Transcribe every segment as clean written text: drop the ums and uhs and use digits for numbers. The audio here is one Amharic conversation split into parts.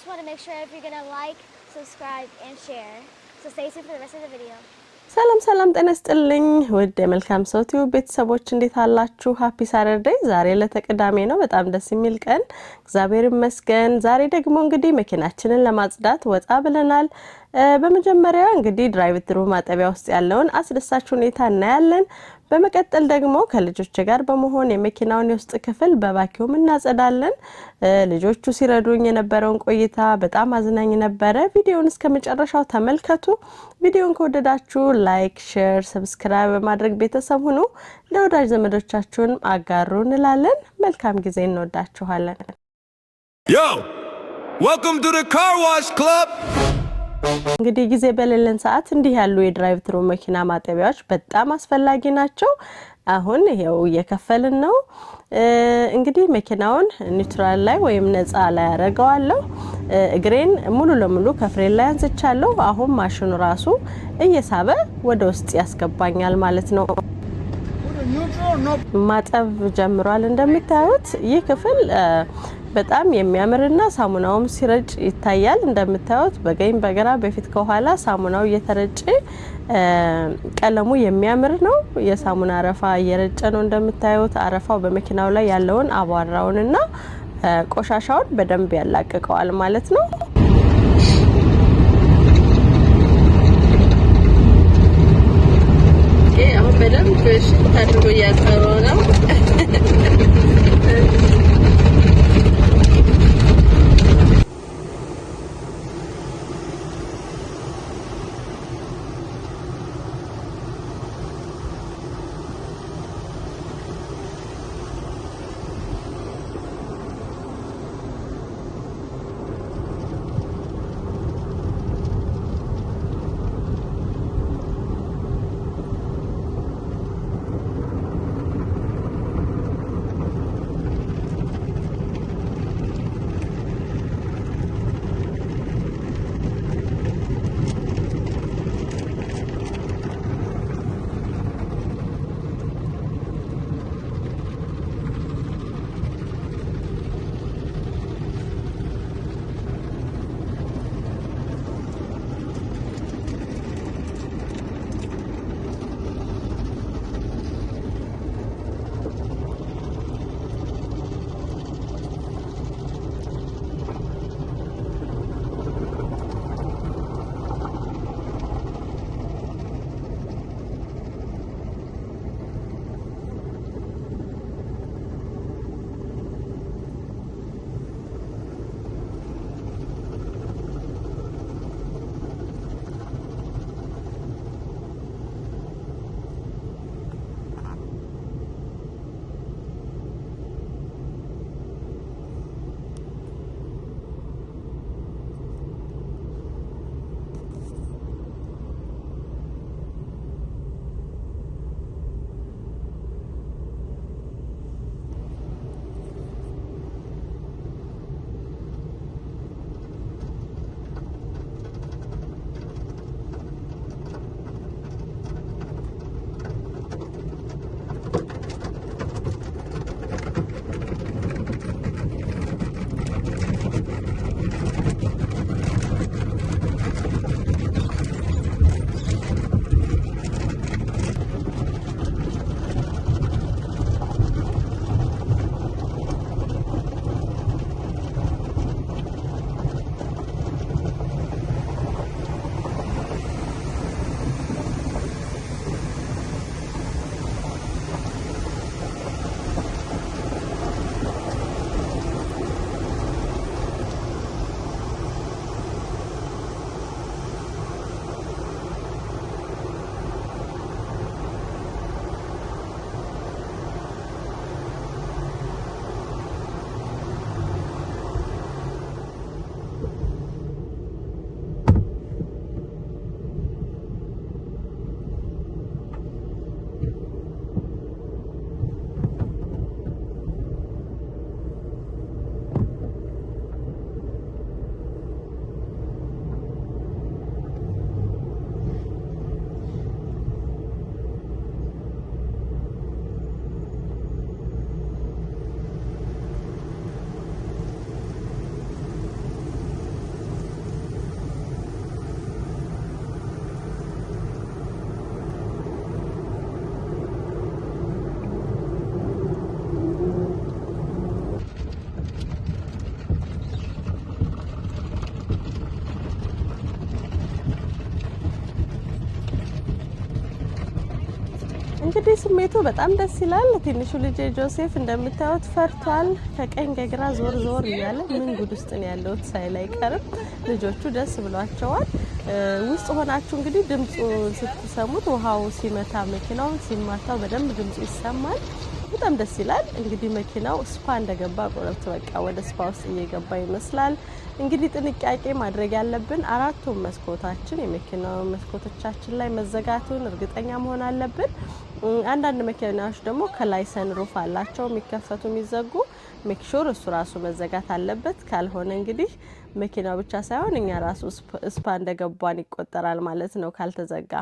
want to make sure if you're going to like, subscribe, and share. So stay tuned for the rest of the video. ሰላም ጤና ይስጥልኝ ወደ መልካም ሰው ቲዩብ ቤተሰቦች እንዴት አላችሁ ሃፒ ሳተርዴይ ዛሬ ለተቀዳሜ ነው በጣም ደስ የሚል ቀን እግዚአብሔር ይመስገን ዛሬ ደግሞ እንግዲህ መኪናችንን ለማጽዳት ወጣ ብለናል በመጀመሪያ እንግዲህ ድራይቭ ትሩ ማጠቢያ ውስጥ ያለውን አስደሳች ሁኔታ እናያለን በመቀጠል ደግሞ ከልጆች ጋር በመሆን የመኪናውን የውስጥ ክፍል በቫኪዩም እናጸዳለን ልጆቹ ሲረዱኝ የነበረውን ቆይታ በጣም አዝናኝ ነበር ቪዲዮውን እስከመጨረሻው ተመልከቱ ቪዲዮውን ከወደዳችሁ ላይክ ሼር ሰብስክራይብ በማድረግ ቤተሰብ ሁኑ ለወዳጅ ዘመዶቻችሁን አጋሩ እንላለን መልካም ጊዜ እንወዳችኋለን Yo welcome to the car wash club እንግዲህ ጊዜ በሌለን ሰዓት እንዲህ ያሉ የድራይቭ ትሩ መኪና ማጠቢያዎች በጣም አስፈላጊ ናቸው አሁን ይሄው እየከፈልን ነው እንግዲህ መኪናውን ኒውትራል ላይ ወይም ነፃ ላይ ያረጋዋለሁ እግሬን ሙሉ ለሙሉ ከፍሬን ላይ አንስቻለሁ አሁን ማሽኑ ራሱ እየሳበ ወደ ውስጥ ያስገባኛል ማለት ነው ማጠብ ጀምሯል እንደምታዩት ይህ ክፍል በጣም የሚያምርና ሳሙናውም ሲረጭ ይታያል እንደምታዩት በገኝ በግራ በፊት ከኋላ ሳሙናው እየተረጨ ቀለሙ የሚያምር ነው የሳሙና አረፋ እየረጨ ነው እንደምታዩት አረፋው በመኪናው ላይ ያለውን አቧራውንና ቆሻሻውን በደንብ ያላቀቀዋል ማለት ነው አሁን በደንብ ሽታ አድርጎ ያቀረው ነው እንግዲህ ስሜቱ በጣም ደስ ይላል። ትንሹ ልጅ ጆሴፍ እንደምታዩት ፈርቷል። ከቀኝ ከግራ ዞር ዞር እያለ ምን ጉድ ውስጥ ነው ያለውት ሳይል አይቀርም። ልጆቹ ደስ ብሏቸዋል። ውስጥ ሆናችሁ እንግዲህ ድምፁ ስትሰሙት ውሃው ሲመታ መኪናውን ሲማታው በደንብ ድምፁ ይሰማል። በጣም ደስ ይላል። እንግዲህ መኪናው ስፓ እንደገባ ቆረጥ በቃ ወደ ስፓ ውስጥ እየገባ ይመስላል። እንግዲህ ጥንቃቄ ማድረግ ያለብን አራቱም መስኮታችን የመኪናው መስኮቶቻችን ላይ መዘጋቱን እርግጠኛ መሆን አለብን። አንዳንድ መኪናዎች ደግሞ ከላይ ሰንሩፍ አላቸው የሚከፈቱ የሚዘጉ ሜክ ሹር እሱ ራሱ መዘጋት አለበት። ካልሆነ እንግዲህ መኪናው ብቻ ሳይሆን እኛ ራሱ ስፓ እንደገባን ይቆጠራል ማለት ነው ካልተዘጋ።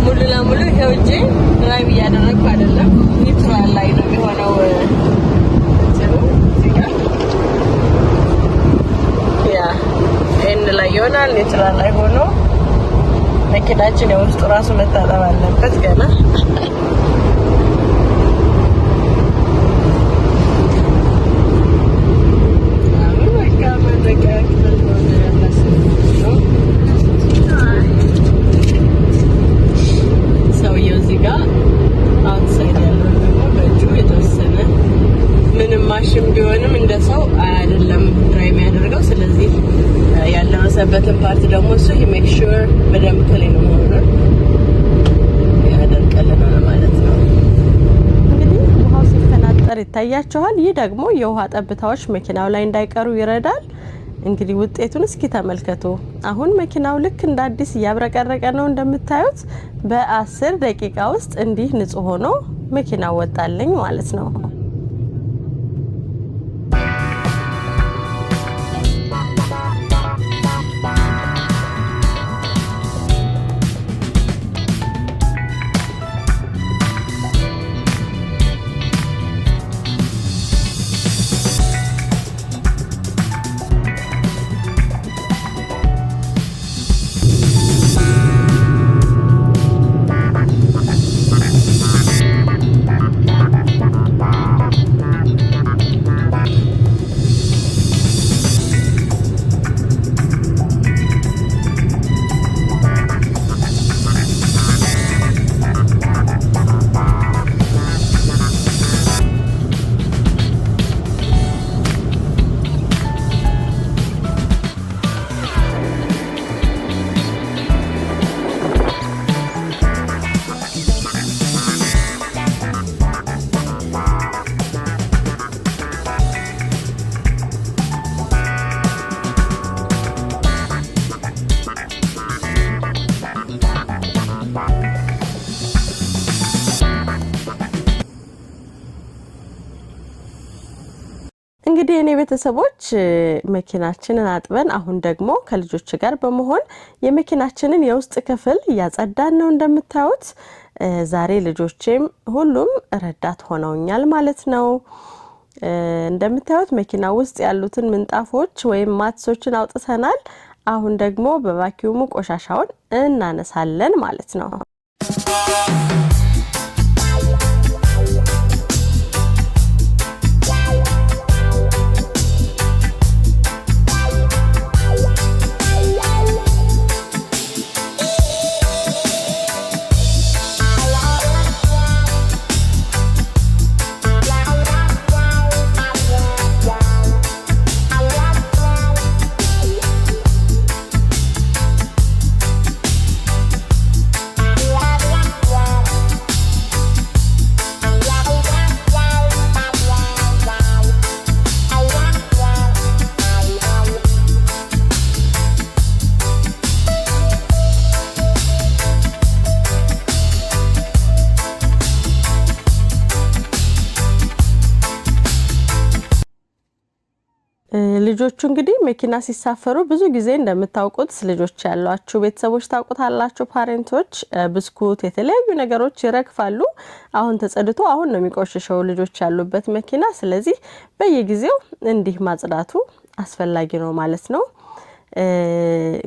ሙሉ ለሙሉ ይሄው እንጂ ድራይቭ እያደረግኩ አይደለም። ኒውትራል ላይ ነው የሆነው። ያ ኤን ላይ ይሆናል። ኒውትራል ላይ ሆኖ መኪናችን የውስጡ ራሱ መታጠብ አለበት ገና። ማሽን ቢሆንም እንደ ሰው አይደለም ድራይቭ የሚያደርገው። ስለዚህ ያለበሰበትን ፓርት ደግሞ እሱ ሜክ ሹር በደንብ ክሊን መሆኑን ያደርቅልናል ማለት ነው። እንግዲህ ውሃው ሲፈናጠር ይታያችኋል። ይህ ደግሞ የውሃ ጠብታዎች መኪናው ላይ እንዳይቀሩ ይረዳል። እንግዲህ ውጤቱን እስኪ ተመልከቱ። አሁን መኪናው ልክ እንደ አዲስ እያብረቀረቀ ነው እንደምታዩት። በ10 ደቂቃ ውስጥ እንዲህ ንጹህ ሆኖ መኪናው ወጣልኝ ማለት ነው። እንግዲህ እኔ ቤተሰቦች መኪናችንን አጥበን አሁን ደግሞ ከልጆች ጋር በመሆን የመኪናችንን የውስጥ ክፍል እያጸዳን ነው እንደምታዩት። ዛሬ ልጆቼም ሁሉም ረዳት ሆነውኛል ማለት ነው። እንደምታዩት መኪና ውስጥ ያሉትን ምንጣፎች ወይም ማትሶችን አውጥተናል። አሁን ደግሞ በቫኪዩሙ ቆሻሻውን እናነሳለን ማለት ነው። ልጆቹ እንግዲህ መኪና ሲሳፈሩ ብዙ ጊዜ እንደምታውቁት ልጆች ያሏችሁ ቤተሰቦች ታውቁታላችሁ ፓሬንቶች ብስኩት የተለያዩ ነገሮች ይረግፋሉ። አሁን ተጸድቶ አሁን ነው የሚቆሽሸው ልጆች ያሉበት መኪና። ስለዚህ በየጊዜው እንዲህ ማጽዳቱ አስፈላጊ ነው ማለት ነው።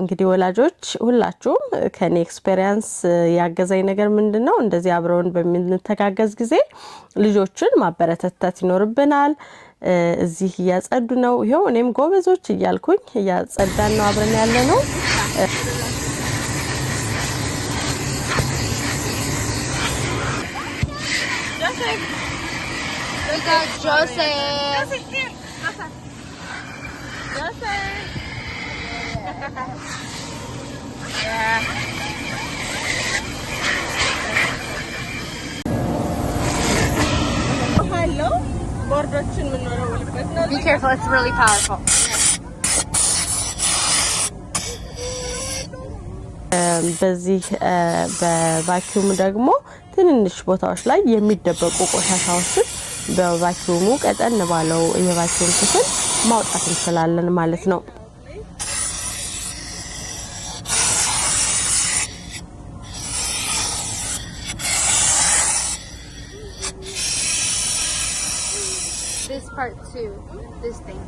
እንግዲህ ወላጆች ሁላችሁም ከኔ ኤክስፒሪየንስ ያገዘኝ ነገር ምንድነው እንደዚህ አብረውን በሚንተጋገዝ ጊዜ ልጆችን ማበረታታት ይኖርብናል። እዚህ እያጸዱ ነው። ይሄው እኔም ጎበዞች እያልኩኝ እያጸዳን ነው አብረን ያለ ነው። Be careful, it's really powerful. በዚህ በቫኪዩም ደግሞ ትንንሽ ቦታዎች ላይ የሚደበቁ ቆሻሻዎችን በቫኪዩሙ ቀጠን ባለው የቫኪዩም ክፍል ማውጣት እንችላለን ማለት ነው። This part too, this thing.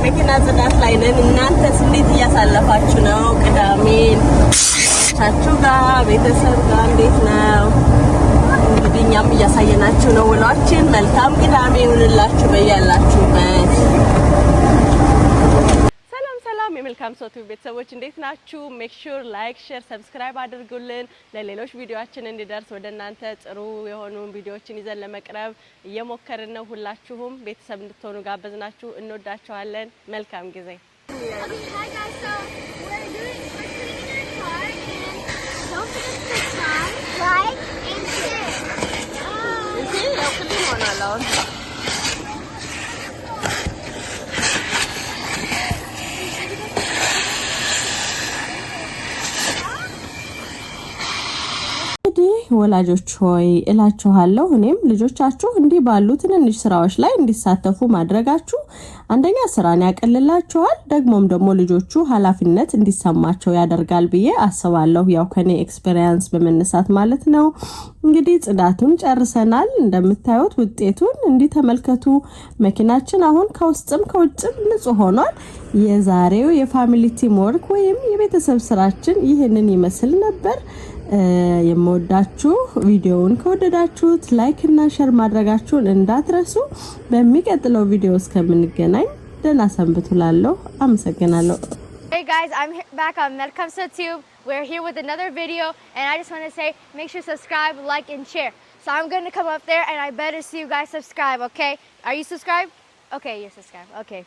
መኪና ጽዳት ላይ ነን። እናንተስ እንዴት እያሳለፋችሁ ነው? ቅዳሜን ታችሁ ጋር ቤተሰብ ጋር እንዴት ነው? እንግዲህ እኛም እያሳየናችሁ ነው ውሏችን። መልካም ቅዳሜ ይሁንላችሁ በያላችሁበት። የመልካም ሰው ቲቪ ቤተሰቦች እንዴት ናችሁ? ሜክ ሹር ላይክ፣ ሼር፣ ሰብስክራይብ አድርጉልን። ለሌሎች ቪዲዮአችን እንዲደርስ ወደ እናንተ ጥሩ የሆኑ ቪዲዮዎችን ይዘን ለመቅረብ እየሞከርን ነው። ሁላችሁም ቤተሰብ እንድትሆኑ ጋበዝናችሁ። እንወዳችኋለን። መልካም ጊዜ። ወላጆች ሆይ እላችኋለሁ እኔም ልጆቻችሁ እንዲህ ባሉ ትንንሽ ስራዎች ላይ እንዲሳተፉ ማድረጋችሁ አንደኛ ስራን ያቀልላችኋል፣ ደግሞ ልጆቹ ኃላፊነት እንዲሰማቸው ያደርጋል ብዬ አስባለሁ። ያው ከኔ ኤክስፒሪየንስ በመነሳት ማለት ነው። እንግዲህ ጽዳቱን ጨርሰናል። እንደምታዩት ውጤቱን እንዲህ ተመልከቱ። መኪናችን አሁን ከውስጥም ከውጭም ንጹህ ሆኗል። የዛሬው የፋሚሊ ቲም ወርክ ወይም የቤተሰብ ስራችን ይህንን ይመስል ነበር። የምወዳችሁ ቪዲዮውን ከወደዳችሁት ላይክ እና ሼር ማድረጋችሁን እንዳትረሱ። በሚቀጥለው ቪዲዮ እስከምንገናኝ ደህና ሰንብቱ ላለሁ አመሰግናለሁ። Hey guys, I'm back on Melkam Tube. We're here with another video, and I just want to say, make sure to subscribe, like, and share. So I'm going to come up there, and I better see you guys subscribe, okay? Are you subscribed? Okay, you're subscribed. Okay.